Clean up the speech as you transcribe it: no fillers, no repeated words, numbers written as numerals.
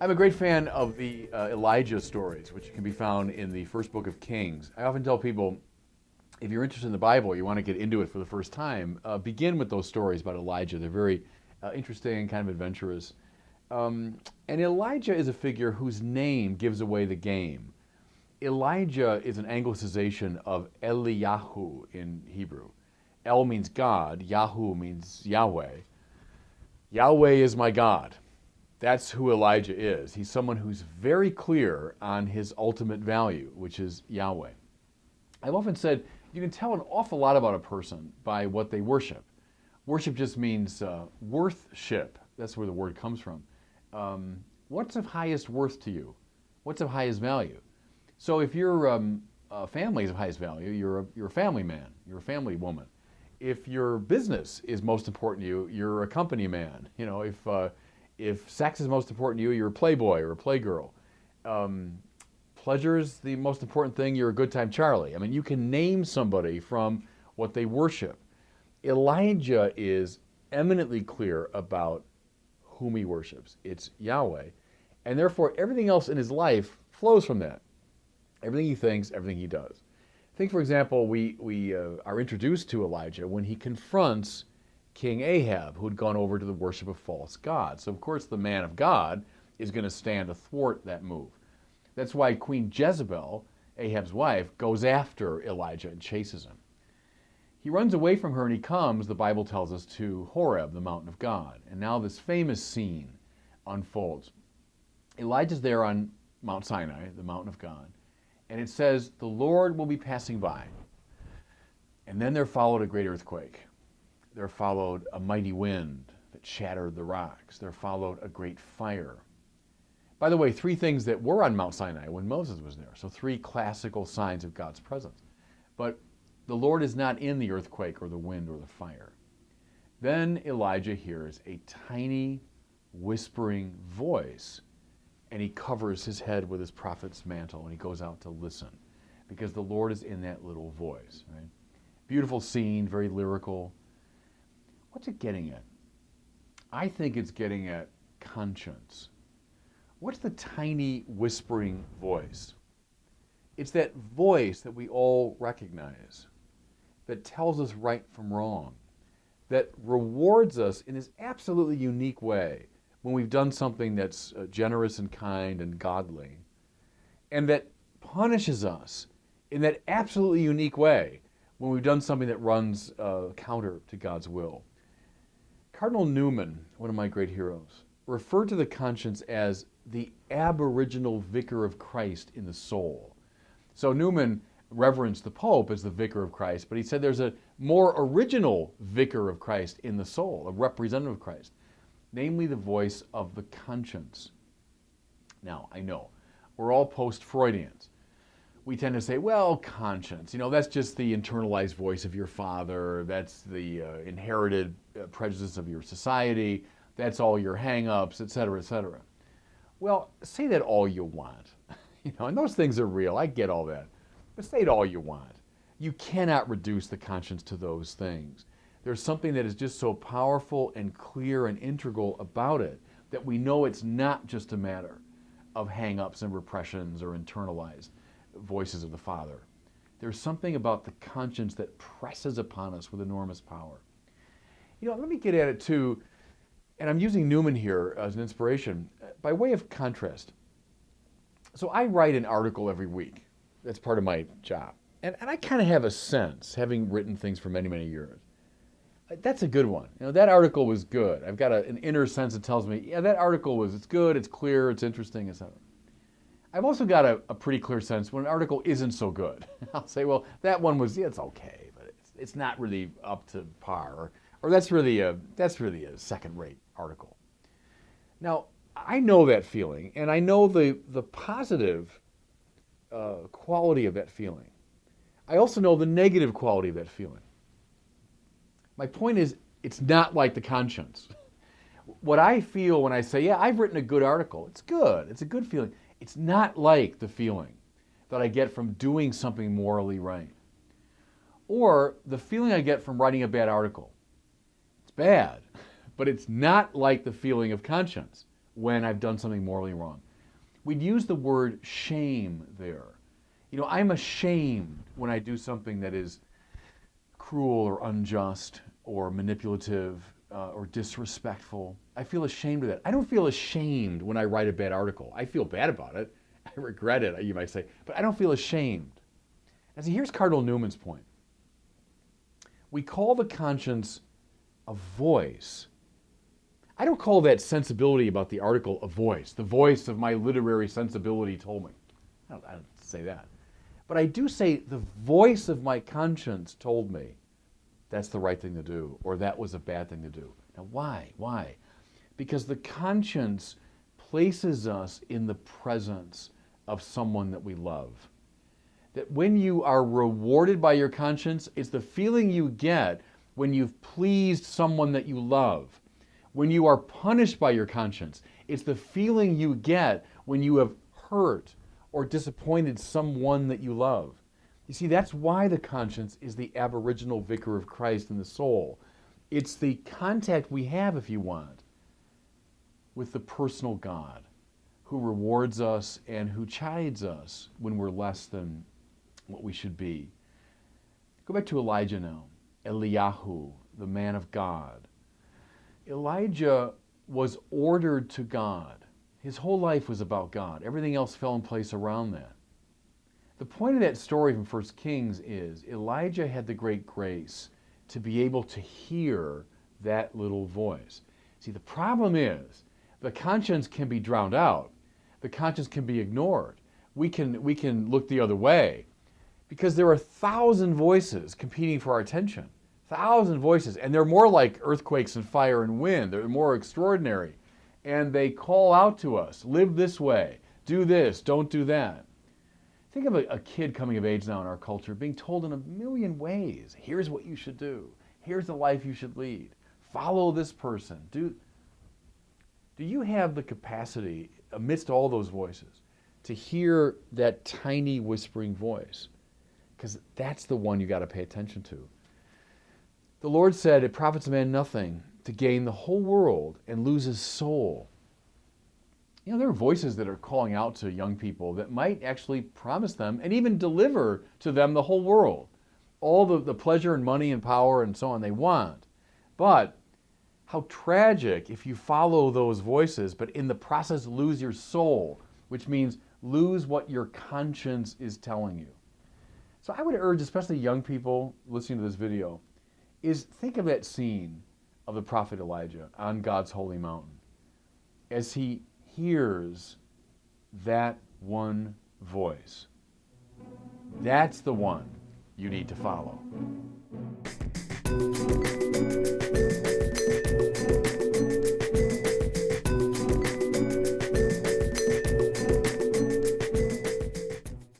I'm a great fan of the Elijah stories, which can be found in the first book of Kings. I often tell people, if you're interested in the Bible, you want to get into it for the first time, begin with those stories about Elijah. They're very interesting, kind of adventurous. And Elijah is a figure whose name gives away the game. Elijah is an anglicization of Eliyahu in Hebrew. El means God, Yahu means Yahweh. Yahweh is my God. That's who Elijah is. He's someone who's very clear on his ultimate value, which is Yahweh. I've often said you can tell an awful lot about a person by what they worship. Worship just means worthship. That's where the word comes from. What's of highest worth to you? What's of highest value? So if your family is of highest value, you're a family man, you're a family woman. If your business is most important to you, you're a company man. You know, if sex is most important to you, you're a playboy or a playgirl. Pleasure is the most important thing, you're a good time Charlie. I mean, you can name somebody from what they worship. Elijah is eminently clear about whom he worships. It's Yahweh. And therefore, everything else in his life flows from that. Everything he thinks, everything he does. Think, for example, we are introduced to Elijah when he confronts King Ahab, who had gone over to the worship of false gods. So, of course, the man of God is going to stand athwart that move. That's why Queen Jezebel, Ahab's wife, goes after Elijah and chases him. He runs away from her and he comes, the Bible tells us, to Horeb, the mountain of God. And now this famous scene unfolds. Elijah's there on Mount Sinai, the mountain of God. And it says, the Lord will be passing by. And then there followed a great earthquake. There followed a mighty wind that shattered the rocks. There followed a great fire. By the way, three things that were on Mount Sinai when Moses was there. So three classical signs of God's presence. But the Lord is not in the earthquake or the wind or the fire. Then Elijah hears a tiny whispering voice, and he covers his head with his prophet's mantle and he goes out to listen because the Lord is in that little voice. Right? Beautiful scene, very lyrical. What's it getting at? I think it's getting at conscience. What's the tiny whispering voice? It's that voice that we all recognize, that tells us right from wrong, that rewards us in this absolutely unique way when we've done something that's generous and kind and godly, and that punishes us in that absolutely unique way when we've done something that runs counter to God's will. Cardinal Newman, one of my great heroes, referred to the conscience as the aboriginal vicar of Christ in the soul. So Newman reverenced the Pope as the vicar of Christ, but he said there's a more original vicar of Christ in the soul, a representative of Christ, namely the voice of the conscience. Now, I know, we're all post-Freudians. We tend to say, well, conscience, that's just the internalized voice of your father, that's the inherited prejudice of your society, that's all your hang-ups, etc., etc. Well, say that all you want. And those things are real, I get all that. But say it all you want. You cannot reduce the conscience to those things. There's something that is just so powerful and clear and integral about it that we know it's not just a matter of hang-ups and repressions or internalized voices of the Father. There's something about the conscience that presses upon us with enormous power. Let me get at it too, and I'm using Newman here as an inspiration, by way of contrast. So I write an article every week. That's part of my job. And I kind of have a sense, having written things for many, many years, that's a good one. That article was good. I've got an inner sense that tells me, yeah, that article it's good, it's clear, it's interesting, etc. I've also got a pretty clear sense when an article isn't so good. I'll say, well, that one it's okay, but it's not really up to par, or that's really a second-rate article. Now, I know that feeling, and I know the positive quality of that feeling. I also know the negative quality of that feeling. My point is, it's not like the conscience. What I feel when I say, yeah, I've written a good article, it's good, it's a good feeling. It's not like the feeling that I get from doing something morally right. Or the feeling I get from writing a bad article. It's bad, but it's not like the feeling of conscience, when I've done something morally wrong. We'd use the word shame there. You know, I'm ashamed when I do something that is cruel or unjust or manipulative or disrespectful. I feel ashamed of that. I don't feel ashamed when I write a bad article. I feel bad about it. I regret it, you might say, but I don't feel ashamed. And see, here's Cardinal Newman's point. We call the conscience a voice. I don't call that sensibility about the article a voice. The voice of my literary sensibility told me. I don't say that. But I do say the voice of my conscience told me that's the right thing to do, or that was a bad thing to do. Now, why? Why? Because the conscience places us in the presence of someone that we love. That when you are rewarded by your conscience, it's the feeling you get when you've pleased someone that you love. When you are punished by your conscience, it's the feeling you get when you have hurt or disappointed someone that you love. You see, that's why the conscience is the aboriginal vicar of Christ in the soul. It's the contact we have, if you want, with the personal God who rewards us and who chides us when we're less than what we should be. Go back to Elijah now. Eliyahu, the man of God. Elijah was ordered to God. His whole life was about God. Everything else fell in place around that. The point of that story from 1 Kings is Elijah had the great grace to be able to hear that little voice. See, the problem is the conscience can be drowned out. The conscience can be ignored. We can look the other way because there are 1,000 voices competing for our attention. 1,000 voices, and they're more like earthquakes and fire and wind. They're more extraordinary. And they call out to us, live this way, do this, don't do that. Think of a kid coming of age now in our culture being told in a million ways, here's what you should do, here's the life you should lead, follow this person. Do you have the capacity, amidst all those voices, to hear that tiny whispering voice? Because that's the one you got to pay attention to. The Lord said, it profits a man nothing to gain the whole world and lose his soul. You know, there are voices that are calling out to young people that might actually promise them and even deliver to them the whole world. All the pleasure and money and power and so on they want. But how tragic if you follow those voices, but in the process lose your soul, which means lose what your conscience is telling you. So I would urge, especially young people listening to this video, is think of that scene of the prophet Elijah on God's holy mountain as he hears that one voice. That's the one you need to follow.